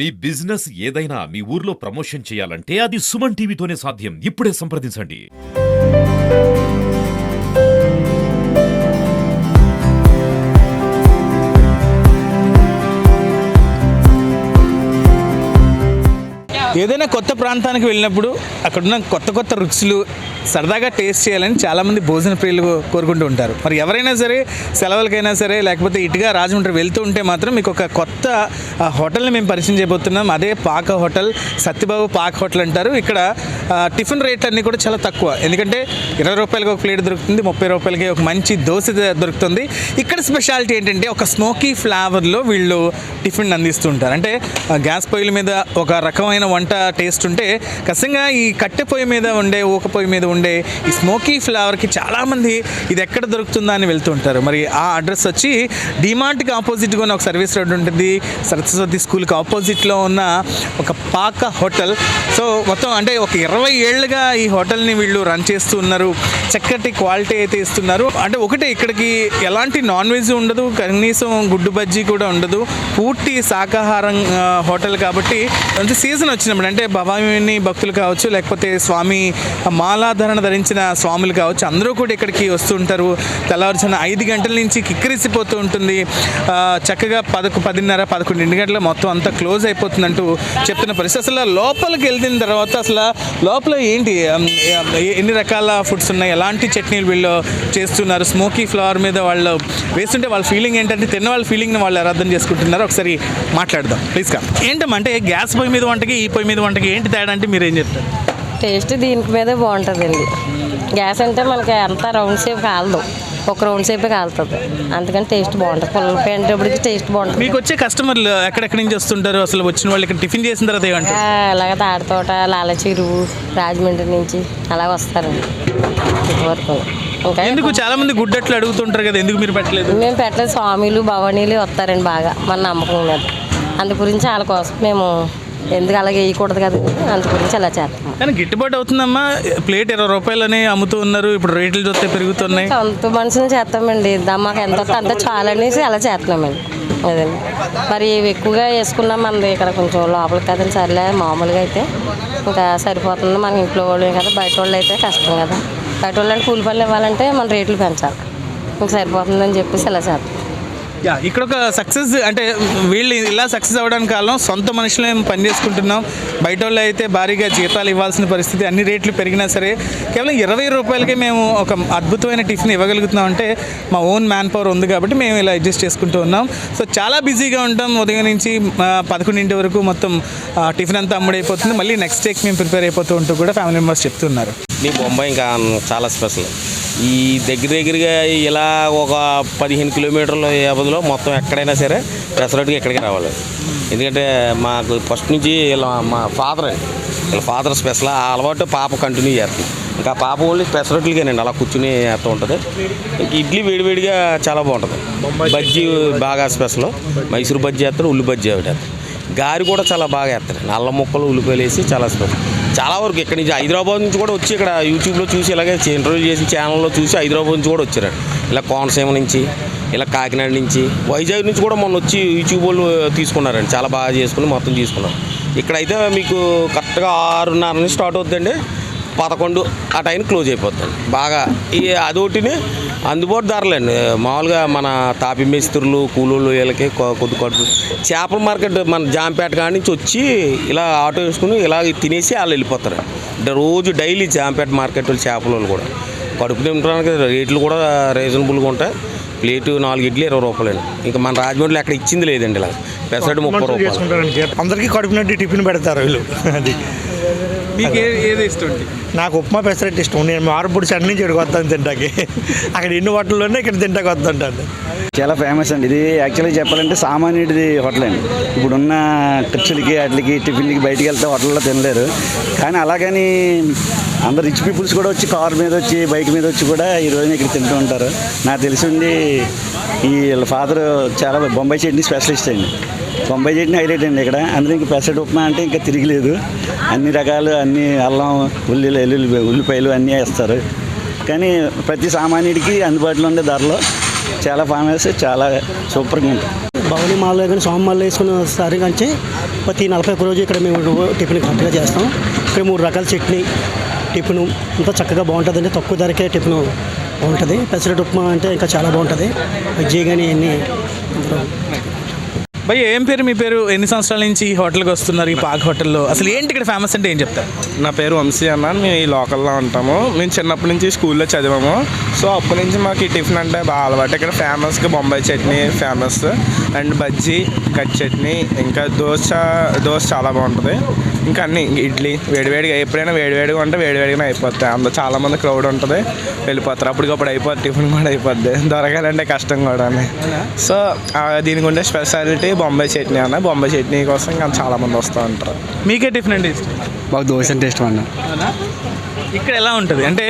మీ business ఏదైనా మీ ఊర్లో promotion చేయాలంటే అది సుమన్ టీవీతోనే సాధ్యం. ఇప్పుడే సంప్రదించండి. ఏదైనా కొత్త ప్రాంతానికి వెళ్ళినప్పుడు అక్కడున్న కొత్త కొత్త రుచులు సరదాగా టేస్ట్ చేయాలని చాలామంది భోజన ప్రియులు కోరుకుంటూ ఉంటారు. మరి ఎవరైనా సరే సెలవులకైనా సరే లేకపోతే ఇటుగా రాజమండ్రి వెళ్తూ ఉంటే మాత్రం మీకు ఒక కొత్త హోటల్ని మేము పరిచయం చేయబోతున్నాం. అదే పాక హోటల్, సత్యబాబు పాక హోటల్ అంటారు. ఇక్కడ టిఫిన్ రేట్లు అన్నీ కూడా చాలా తక్కువ. ఎందుకంటే 20 రూపాయలకి ఒక ప్లేట్ దొరుకుతుంది, 30 రూపాయలకి ఒక మంచి దోశ దొరుకుతుంది. ఇక్కడ స్పెషాలిటీ ఏంటంటే ఒక స్మోకీ ఫ్లేవర్లో వీళ్ళు టిఫిన్ అందిస్తూ ఉంటారు. అంటే గ్యాస్ పొయ్యిల మీద ఒక రకమైన వంట టేస్ట్ ఉంటే ఖచ్చితంగా ఈ కట్టె పొయ్యి మీద ఉండే ఊక పొయ్యి మీద ఉండే ఈ స్మోకీ ఫ్లేవర్కి చాలామంది ఇది ఎక్కడ దొరుకుతుందా అని వెళ్తూ ఉంటారు. మరి ఆ అడ్రస్ వచ్చి డిమార్ట్కి ఆపోజిట్గా ఉన్న ఒక సర్వీస్ రోడ్ ఉంటుంది. సరస్వతి స్కూల్కి ఆపోజిట్లో ఉన్న ఒక పాక హోటల్. సో మొత్తం అంటే ఒక 20 ఏళ్ళుగా ఈ హోటల్ని వీళ్ళు రన్ చేస్తూ ఉన్నారు. చక్కటి క్వాలిటీ అయితే ఇస్తున్నారు. అంటే ఒకటే ఇక్కడికి ఎలాంటి నాన్ వెజ్ ఉండదు, కనీసం గుడ్డు బజ్జీ కూడా ఉండదు. పూర్తి శాకాహారం హోటల్ కాబట్టి అంటే సీజన్ వచ్చినప్పుడు అంటే భవాని భక్తులు కావచ్చు, లేకపోతే స్వామి మాలాధరణ ధరించిన స్వాములు కావచ్చు, అందరూ కూడా ఇక్కడికి వస్తూ ఉంటారు. తెల్లవారుజామున 5 గంటల నుంచి కిక్కిరిసిపోతూ ఉంటుంది. చక్కగా 10:30, 11 గంటల మొత్తం అంతా క్లోజ్ అయిపోతుందంటూ చెప్తున్న పరిస్థితి. అసలు లోపలికి వెళ్ళిన తర్వాత అసలు లోపల ఏంటి, ఎన్ని రకాల ఫుడ్స్ ఉన్నాయి, ఎలాంటి చట్నీలు వీళ్ళు చేస్తున్నారు, స్మోకీ ఫ్లవర్ మీద వాళ్ళు వేస్తుంటే వాళ్ళ ఫీలింగ్ ఏంటంటే తిన్న వాళ్ళ ఫీలింగ్ని వాళ్ళు అర్థం చేసుకుంటున్నారు. ఒకసారి మాట్లాడదాం ప్లీజ్. ఏంటమ్మా అంటే గ్యాస్ పొయ్యి మీద వంటకి ఈ పొయ్యి మీద వంటకి ఏంటి తేడా అంటే మీరు ఏం చెప్తారు? టేస్ట్ దీనికి మీదే బాగుంటుందండి. గ్యాస్ అంటే మనకి అంత రౌండ్ షేప్ కాలదు, ఒక రౌండ్ షేపే కాలుతుంది. అందుకని టేస్ట్ బాగుంటుంది. పుల్లలు పేంటప్పటికి టేస్ట్ బాగుంటుంది. మీకు వచ్చే కస్టమర్లు ఎక్కడెక్కడి నుంచి వస్తుంటారు? అసలు వచ్చిన వాళ్ళు ఇక్కడ టిఫిన్ చేసిన తర్వాత ఏమంటే అలాగ తాడితోట, లాలచెరువు, రాజమండ్రి నుంచి అలా వస్తారండి ఇటువరకు. ఇంకా ఎందుకు చాలా మంది గుడ్డట్లు అడుగుతుంటారు కదా, ఎందుకు మీరు పెట్టలేదు? మేము పెట్టలేదు. స్వామిలు భవానీలు వస్తారండి బాగా మన నమ్మకం మీద. అందు గురించి వాళ్ళ కోసం మేము ఎందుకు అలాగే వేయకూడదు కదా, అందు గురించి అలా చేస్తాం. కానీ గిట్టుబాటు అవుతుందమ్మా. ప్లేట్ 20 రూపాయలని అమ్ముతూ ఉన్నారు. ఇప్పుడు రేట్లు చూస్తే పెరుగుతున్నాయి. సొంత మనుషులు చేస్తామండి. మాకు ఎంత వస్తే అంత చాలనేసి అలా చేస్తున్నామండి. అదండి మరి ఎక్కువగా వేసుకున్నాం. మనది ఇక్కడ కొంచెం లోపలికి కదండి, సర్లే మామూలుగా అయితే ఇంకా సరిపోతుంది. మన ఇంట్లో వాళ్ళు కదా, బయట వాళ్ళు అయితే కష్టం కదా. బయట వాళ్ళంటే కూలి పనులు ఇవ్వాలంటే మన రేట్లు పెంచాలి. ఇంక సరిపోతుందని చెప్పేసి ఇలా చేస్తాం. ఇక్కడ ఒక సక్సెస్ అంటే వీళ్ళు ఇలా సక్సెస్ అవ్వడానికి కారణం సొంత మనుషులు మేము పని చేసుకుంటున్నాం. బయట వాళ్ళు అయితే భారీగా జీతాలు ఇవ్వాల్సిన పరిస్థితి, అన్ని రేట్లు పెరిగినా సరే కేవలం 20 రూపాయలకే మేము ఒక అద్భుతమైన టిఫిన్ ఇవ్వగలుగుతున్నాం. అంటే మా ఓన్ మ్యాన్ పవర్ ఉంది కాబట్టి మేము ఇలా అడ్జస్ట్ చేసుకుంటూ ఉన్నాం. సో చాలా బిజీగా ఉంటాం. ఉదయం నుంచి 11 వరకు మొత్తం టిఫిన్ అంతా అమ్ముడైపోతుంది. మళ్ళీ నెక్స్ట్ డేకి మేము ప్రిపేర్ అయిపోతూ ఉంటూ కూడా ఫ్యామిలీ మెంబర్స్ చెప్తున్నారు. ఈ బొంబాయి ఇంకా చాలా స్పెషల్. ఈ దగ్గరగా ఇలా ఒక 15 కిలోమీటర్ల వ్యవధిలో మొత్తం ఎక్కడైనా సరే రెస్టారెంట్కి ఎక్కడికి రావాలి. ఎందుకంటే మాకు ఫస్ట్ నుంచి మా ఫాదర్ స్పెషల్ ఆ అలవాటు పాప కంటిన్యూ చేస్తుంది. ఇంకా పాప ఓన్లీ రెస్టారెంట్లకేనండి అలా కూర్చుని వేస్తూ ఉంటుంది. ఇంక ఇడ్లీ వేడివేడిగా చాలా బాగుంటుంది. బజ్జీ బాగా స్పెషల్. మైసూరు బజ్జీ వేస్తారు, ఉల్లి బజ్జీ వేస్తారు. గారి కూడా చాలా బాగా వేస్తారు. అల్లం ముక్కలు, ఉల్లిపాయలు వేసి చాలా స్పెషల్. చాలా వరకు ఇక్కడి నుంచి హైదరాబాద్ నుంచి కూడా వచ్చి ఇక్కడ యూట్యూబ్లో చూసి ఇలాగే ఇంటర్వ్యూ చేసి ఛానల్లో చూసి హైదరాబాద్ నుంచి కూడా వచ్చారు. ఇలా కోనసీమ నుంచి, ఇలా కాకినాడ నుంచి, వైజాగ్ నుంచి కూడా మొన్న వచ్చి యూట్యూబ్ వాళ్ళు తీసుకున్నారండి. చాలా బాగా చేసుకుని మొత్తం తీసుకున్నారు. ఇక్కడైతే మీకు కరెక్ట్గా 6:30 నుంచి స్టార్ట్ అవుతుందండి. 11 ఆ టైం క్లోజ్ అయిపోతుంది. బాగా ఈ అదొకటిని అందుబాటు ధరలండి. మామూలుగా మన తాపి మేస్త్రులు, కూలోళ్ళు వీళ్ళకి కొద్ది చేపల మార్కెట్ మన జాంపేట కాడి నుంచి వచ్చి ఇలా ఆటో వేసుకుని ఇలా తినేసి వాళ్ళు వెళ్ళిపోతారు. అంటే రోజు డైలీ జాంపేట మార్కెట్ వాళ్ళు చేపల వాళ్ళు కూడా కడుపు తినడానికి రేట్లు కూడా రీజనబుల్గా ఉంటాయి. ప్లేటు 4 ఇడ్లీ 20 రూపాయలండి. ఇంకా మన రాజమండ్రిలో అక్కడ ఇచ్చింది లేదండి. ఇలా పెసరట్టు 30 రూపాయలు. అందరికీ కడుపునట్టు టిఫిన్ పెడతారు వీళ్ళు. అది మీకు ఏది ఇష్టం? నాకు ఉప్మా పెసరట్టు ఇష్టం. నేను మార్పుడు చట్నీ చెడుకు వస్తాను తింటాకి. అక్కడ ఎన్ని హోటల్లోనే ఇక్కడ తింటాకి వస్తుంటాను. చాలా ఫేమస్ అండి ఇది. యాక్చువల్గా చెప్పాలంటే సామాన్యుడిది హోటల్ అండి. ఇప్పుడున్న ఖర్చులకి వాటికి టిఫిన్లకి బయటికి వెళ్తే హోటల్లో తినలేరు. కానీ అలాగని అందరు రిచ్ పీపుల్స్ కూడా వచ్చి కార్ మీద వచ్చి, బైక్ మీద వచ్చి కూడా ఈ రోజున ఇక్కడ తింటూ ఉంటారు. నాకు తెలిసింది ఈ ఫాదర్ చాలా బొంబాయి చట్నీ స్పెషలిస్ట్ అండి. బొంబాయి చట్నీ హైలైట్ అండి ఇక్కడ. అందులో ఇంకా పెసరట్టు ఉప్మా అంటే ఇంకా తిరిగిలేదు. అన్ని రకాలు, అన్ని అల్లం, ఉల్లిపాయలు అన్నీ వేస్తారు. కానీ ప్రతి సామాన్యుడికి అందుబాటులో ఉండే ధరలో చాలా ఫేమస్, చాలా సూపర్గా ఉంటుంది. భవని మాల్లో కానీ స్వామి మాల్లో వేసుకున్న సరే కానీ ప్రతి 41 రోజు ఇక్కడ మేము టిఫిన్ కరెక్ట్గా చేస్తాం. ఇక్కడ 3 రకాల చట్నీ టిఫిన్ అంతా చక్కగా బాగుంటుందండి. తక్కువ ధరకే టిఫిన్ బాగుంటుంది. పెసరట్టు ఉప్మా అంటే ఇంకా చాలా బాగుంటుంది. బజ్జీ కానీ అన్నీ ఇందులో. భయ్య ఏం పేరు మీ పేరు? ఎన్ని సంవత్సరాల నుంచి ఈ హోటల్కి వస్తున్నారు? ఈ పాక్ హోటల్లో అసలు ఏంటి ఇక్కడ ఫేమస్ అంటే ఏం చెప్తారు? నా పేరు వంశీ అన్న. మేము ఈ లోకల్లో ఉంటాము. మేము చిన్నప్పటి నుంచి స్కూల్లో చదివాము. సో అప్పటి నుంచి మాకు ఈ టిఫిన్ అంటే బాగా అలవాటు. ఇక్కడ ఫేమస్గా Bombay chutney famous, and bajji, cut chutney, ఇంకా దోశ చాలా బాగుంటుంది. ఇంకా అన్నీ ఇడ్లీ వేడివేడిగా ఎప్పుడైనా వేడివేడిగా ఉంటే వేడివేడిగానే అయిపోతాయి. అందులో చాలామంది క్రౌడ్ ఉంటుంది, వెళ్ళిపోతారు. అప్పటికప్పుడు అయిపోద్ది, టిఫిన్ కూడా అయిపోద్ది. దొరకాలంటే కష్టం కూడా. సో దీనికి ఉండే స్పెషాలిటీ బొంబాయి చట్నీ అన్న. బొంబాయి చట్నీ కోసం ఇంకా చాలామంది వస్తూ ఉంటారు. మీకే టిఫిన్ అంటే ఇష్టం? మాకు దోశ అంటే ఇష్టం అన్న. ఇక్కడ ఎలా ఉంటుంది అంటే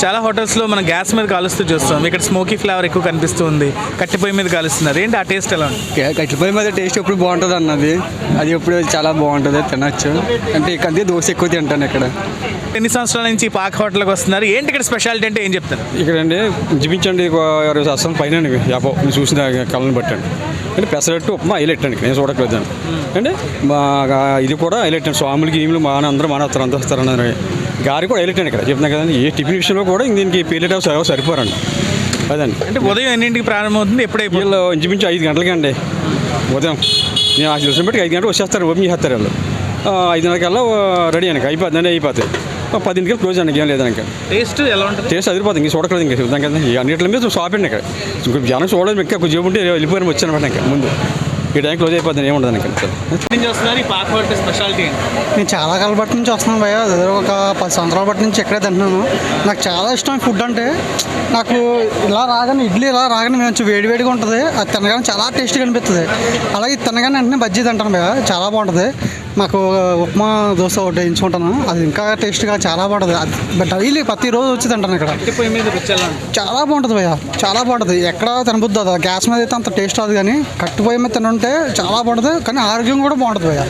చాలా హోటల్స్లో మనం గ్యాస్ మీద కాలుస్తూ చూస్తాం, ఇక్కడ స్మోకీ ఫ్లేవర్ ఎక్కువ కనిపిస్తుంది, కట్టెపొయ్యి మీద కాలుస్తున్నారు. ఏంటి ఆ టేస్ట్ ఎలా ఉంటుంది? కట్టిపోయి మీద టేస్ట్ ఎప్పుడు బాగుంటుంది అన్నది, అది ఎప్పుడు చాలా బాగుంటుంది, తినచ్చు. అంటే అదే దోశ ఎక్కువ తింటాను ఇక్కడ. ఎన్ని సంవత్సరాల నుంచి పాక్ హోటల్కి వస్తున్నారు? ఏంటి ఇక్కడ స్పెషాలిటీ అంటే ఏం చెప్తారు? ఇక్కడ అండి చూపించండి 20 శాతం పైన యాభో మీరు చూసిన కళ్ళని బట్టండి. అంటే పెసరట్టు ఉప్మా హైలైట్ అండి, నేను చూడట్లేదు అంటే బాగా. ఇది కూడా హైలైట్ అండి. స్వాములకి ఈములు అందరూ మానేస్తారు, అంత వస్తారన్నది. గారి కూడా హైలైట్ అండి ఇక్కడ. చెప్తున్నా కదండి, ఏ టిఫిన్ విషయంలో కూడా దీనికి పీరియడ్ సరిపోరండి. అదండి. అంటే ఉదయం ఎన్నింటికి ప్రారంభమవుతుంది? ఎప్పుడైతే వీళ్ళు ఇంచుమించు 5 గంటలకి అండి ఉదయం. నేను తెలిసిన బట్టి 5 గంటలకు వచ్చేస్తారు, ఓపెన్ చేస్తారు వాళ్ళు. 5:30కల్లా రెడీ అండి, అయిపోతాయి. 10ంటికి క్లోజ్ అండి, ఏం లేదండి. టేస్ట్ ఎలా ఉంటుంది? టేస్ట్ అదిరిపోతుంది. ఇంక చూడకలేదు, ఇంకా చూద్దాం కదా. అన్నింటి మీద షాప్ అండి ఇక్కడ. ఇంక జనం చూడలేదు, ఇంకా కొంచెం ఉంటే వెళ్ళిపోయిన వచ్చానమాట. ఇంకా ముందు ఈ టైం క్లోజ్ అయిపోతుంది, ఏముండదు ఇక్కడ. ఈ పాక్ హోటల్ స్పెషాలిటీ ఏంటి? నేను చాలా కాలం బట్టి నుంచి వస్తున్నాను భయ్య. ఒక 10 సంవత్సరాల బట్టి నుంచి ఇక్కడే తింటున్నాను. నాకు చాలా ఇష్టం ఫుడ్ అంటే. నాకు ఇలా రాగానే ఇడ్లీ ఇలా రాగానే మంచి వేడివేడిగా ఉంటుంది. అది తినగానే చాలా టేస్టీగా అనిపిస్తుంది. అలాగే తినగానే వెంటనే బజ్జీ తింటాను భయ్య, చాలా బాగుంటుంది. మాకు ఉప్మా దోశ ఒకటి వేయించుకుంటాను, అది ఇంకా టేస్ట్గా చాలా బాగుంటుంది. డైలీ ప్రతిరోజు వచ్చి తింటాను ఇక్కడ. చాలా బాగుంటుంది భయ్య, చాలా బాగుంటుంది. ఎక్కడ తినబుద్దు అది. గ్యాస్ మీద అయితే అంత టేస్ట్ రాదు, కానీ కట్టుపోయి మీద తింటుంటే చాలా బాగుంటుంది. కానీ ఆరోగ్యం కూడా బాగుంటుంది భయ్య,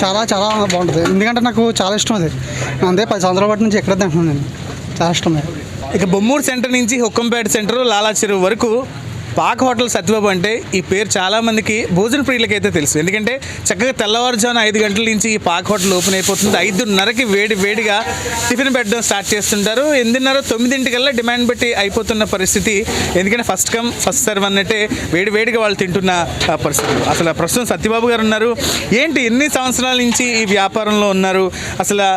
చాలా చాలా బాగుంటుంది. ఎందుకంటే నాకు చాలా ఇష్టం అది. అంతే 10 సంవత్సరాల బట్టి నుంచి ఎక్కడ తింటున్నాను నేను, చాలా ఇష్టం భయ్య. ఇక బొమ్మూరు సెంటర్ నుంచి హుక్కంపేట సెంటర్, లాలా చెరువు వరకు పాక్ హోటల్ సత్యబాబు అంటే ఈ పేరు చాలామందికి భోజన ప్రియులకైతే తెలుసు. ఎందుకంటే చక్కగా తెల్లవారుజామున 5 గంటల నుంచి ఈ పాక్ హోటల్ ఓపెన్ అయిపోతుంది. 5:30కి వేడిగా టిఫిన్ పెట్టడం స్టార్ట్ చేస్తుంటారు. 8:30-9 డిమాండ్ బట్టి అయిపోతున్న పరిస్థితి. ఎందుకంటే ఫస్ట్ కమ్ ఫస్ట్ సర్వ్ అన్నట్టే వేడిగా వాళ్ళు తింటున్న పరిస్థితి. అసలు ప్రస్తుతం సత్యబాబు గారు ఉన్నారు. ఏంటి ఎన్ని సంవత్సరాల నుంచి ఈ వ్యాపారంలో ఉన్నారు? అసలు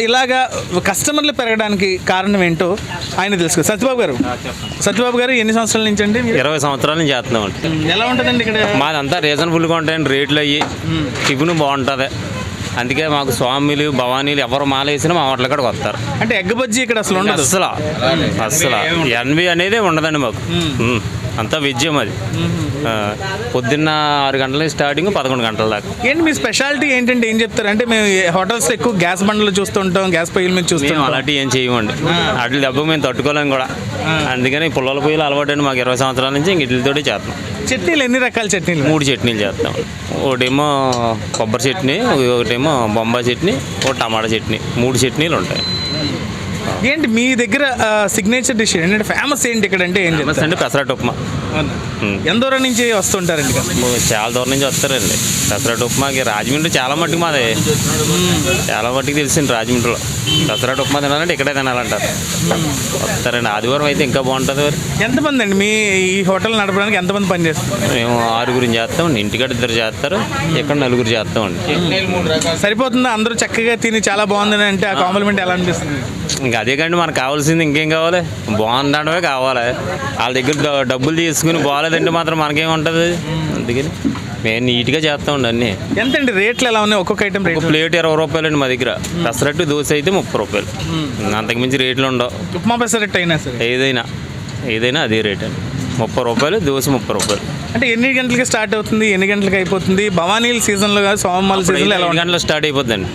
ఇలాగా కస్టమర్లు పెరగడానికి కారణం ఏంటో ఆయన తెలుసుకో. సత్యబాబు గారు ఎన్ని సంవత్సరాల నుంచి అండి? 20 సంవత్సరాల నుంచి చేస్తున్నాం. ఎలా ఉంటుందండి ఇక్కడ? మాదంతా రీజనబుల్గా ఉంటాయండి రేట్లు అయ్యి, టిఫిన్ బాగుంటుంది. అందుకే మాకు స్వామిలు భవానీలు ఎవరు మాల వేసినా మా హోటల్ కాడికి వస్తారు. అంటే ఎగ్ బజ్జీ ఇక్కడ అసలు ఉండదు, అసలు ఎన్వి అనేది ఉండదండి మాకు. అంతా విజయం అది. పొద్దున్న 6 గంటల స్టార్టింగ్ 11 గంటల దాకా. ఏంటి మీ స్పెషాలిటీ ఏంటంటే ఏం చెప్తారు? అంటే మేము హోటల్స్ ఎక్కువ గ్యాస్ బండ్లు చూస్తుంటాం, గ్యాస్ పొయ్యిల మీద చూస్తాం, అలాంటివి ఏం చేయమండి. వాటి దెబ్బ మేము తట్టుకోలేం కూడా. అందుకని పుల్లల పొయ్యిలు అలవాటు అండి మాకు 20 సంవత్సరాల నుంచి. ఇంక ఇడ్లీతోటి చేస్తాం. చట్నీలు ఎన్ని రకాల చట్నీలు? 3 చట్నీలు చేస్తాం. ఒకటేమో కొబ్బరి చట్నీ, ఒకటేమో బొంబాయి చట్నీ, ఒక టమాటా చట్నీ. 3 చట్నీలు ఉంటాయి. ఏంటి మీ దగ్గర సిగ్నేచర్ డిష్ ఏంటంటే ఫేమస్ ఏంటి ఇక్కడ? అంటే ఏం ఫేమస్ అంటే పెసరట్టు ఉప్మా. ఎంత దూరం నుంచి వస్తుంటారండి? చాలా దూరం నుంచి వస్తారండి. పెసరట్టు ఉప్మాకి రాజమండ్రి చాలా మట్టుకు మాది, చాలా మట్టుకు తెలిసింది రాజమండ్రిలో. పెసరట్టు ఉప్మా తినాలంటే ఇక్కడే తినాలంటారు, వస్తారండి. ఆదివారం అయితే ఇంకా బాగుంటుంది. మరి ఎంతమంది అండి మీ ఈ హోటల్ నడపడానికి ఎంతమంది పని చేస్తారు? మేము 6 చేస్తామండి. ఇంటికాడ 2 చేస్తారు, ఇక్కడ 4 చేస్తామండి. సరిపోతుందా? అందరూ చక్కగా తిని చాలా బాగుందని అంటే ఆ కాంప్లిమెంట్ ఎలా అనిపిస్తుంది? ఇంకా అదే కండి మనకు కావాల్సింది. ఇంకేం కావాలి? బాగుండడమే కావాలి. వాళ్ళ దగ్గర డబ్బులు తీసుకుని బాగాలేదంటే మాత్రం మనకేముంటుంది. అందుకని మేము నీట్గా చేస్తామండి అన్నీ. ఎంతండి రేట్లు ఎలా ఉన్నాయి? ఒక్కొక్క ఐటమ్ రేట్? ప్లేట్ 20 రూపాయలు అండి మా దగ్గర. పెసరట్టు దోశ అయితే 30 రూపాయలు. అంతకుమించి రేట్లు ఉండవు. ఉప్మా పెసరట్టు అయినా సరే ఏదైనా అదే రేట్ అండి. 30 రూపాయలు దోశ, 30 రూపాయలు. అంటే ఎన్ని గంటలకి స్టార్ట్ అవుతుంది, ఎన్ని గంటలకి అయిపోతుంది? భవానీల సీజన్లో కాదు, సోమవారం సీజన్లో ఎలా 8 గంటలు స్టార్ట్ అయిపోద్దండి.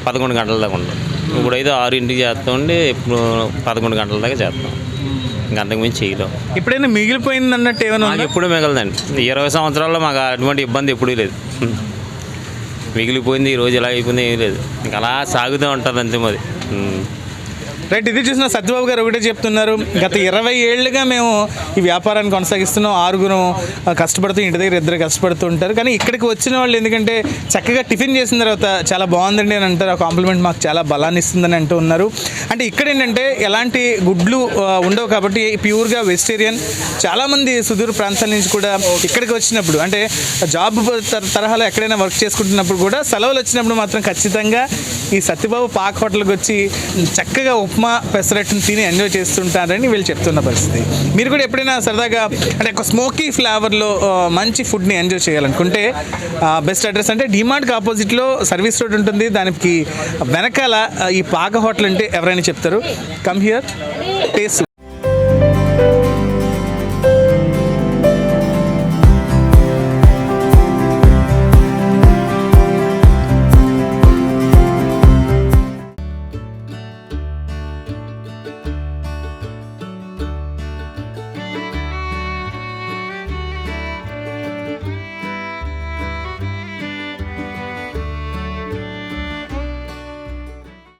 11 గంటల దాకా ఉండదు. ఇప్పుడైతే 6ంటికి చేస్తామండి, ఇప్పుడు 11 గంటల దాకా చేస్తాం. ఇంకా అంతకుమించి చేయలేం. ఎప్పుడైనా మిగిలిపోయింది అన్నట్టు ఏమైనా? మాకు ఎప్పుడు మిగలదండి. 20 సంవత్సరాల్లో మాకు అటువంటి ఇబ్బంది ఎప్పుడూ లేదు. మిగిలిపోయింది ఈరోజు ఇలా అయిపోయింది ఏమీ లేదు. ఇంకా అలా సాగుతూ ఉంటుంది అంతే. మరి రైట్, ఇది చూసిన సత్యబాబు గారు ఒకటే చెప్తున్నారు, గత 20 ఏళ్ళుగా మేము ఈ వ్యాపారాన్ని కొనసాగిస్తున్నాం, 6 కష్టపడుతూ ఇంటి దగ్గర 2 కష్టపడుతూ ఉంటారు. కానీ ఇక్కడికి వచ్చిన వాళ్ళు ఎందుకంటే చక్కగా టిఫిన్ చేసిన తర్వాత చాలా బాగుందండి అని అంటారు, ఆ కాంప్లిమెంట్ మాకు చాలా బలాన్ని ఇస్తుందని అంటూ ఉన్నారు. అంటే ఇక్కడ ఏంటంటే ఎలాంటి గుడ్లు ఉండవు కాబట్టి ప్యూర్గా వెజిటేరియన్. చాలామంది సుదూర ప్రాంతాల నుంచి కూడా ఇక్కడికి వచ్చినప్పుడు అంటే జాబ్ తరహాలో ఎక్కడైనా వర్క్ చేసుకుంటున్నప్పుడు కూడా సెలవులు వచ్చినప్పుడు మాత్రం ఖచ్చితంగా ఈ సత్యబాబు పాక్ హోటల్కి వచ్చి చక్కగా ఉప్మా పెసరట్టును తిని ఎంజాయ్ చేస్తుంటారని వీళ్ళు చెప్తున్న పరిస్థితి. మీరు కూడా ఎప్పుడైనా సరదాగా అంటే ఒక స్మోకీ ఫ్లేవర్లో మంచి ఫుడ్ని ఎంజాయ్ చేయాలనుకుంటే బెస్ట్ అడ్రస్ అంటే డిమార్ట్కి ఆపోజిట్లో సర్వీస్ రోడ్ ఉంటుంది, దానికి వెనకాల ఈ పాక హోటల్ అంటే ఎవరైనా చెప్తారు, కమ్ హియర్, టేస్ట్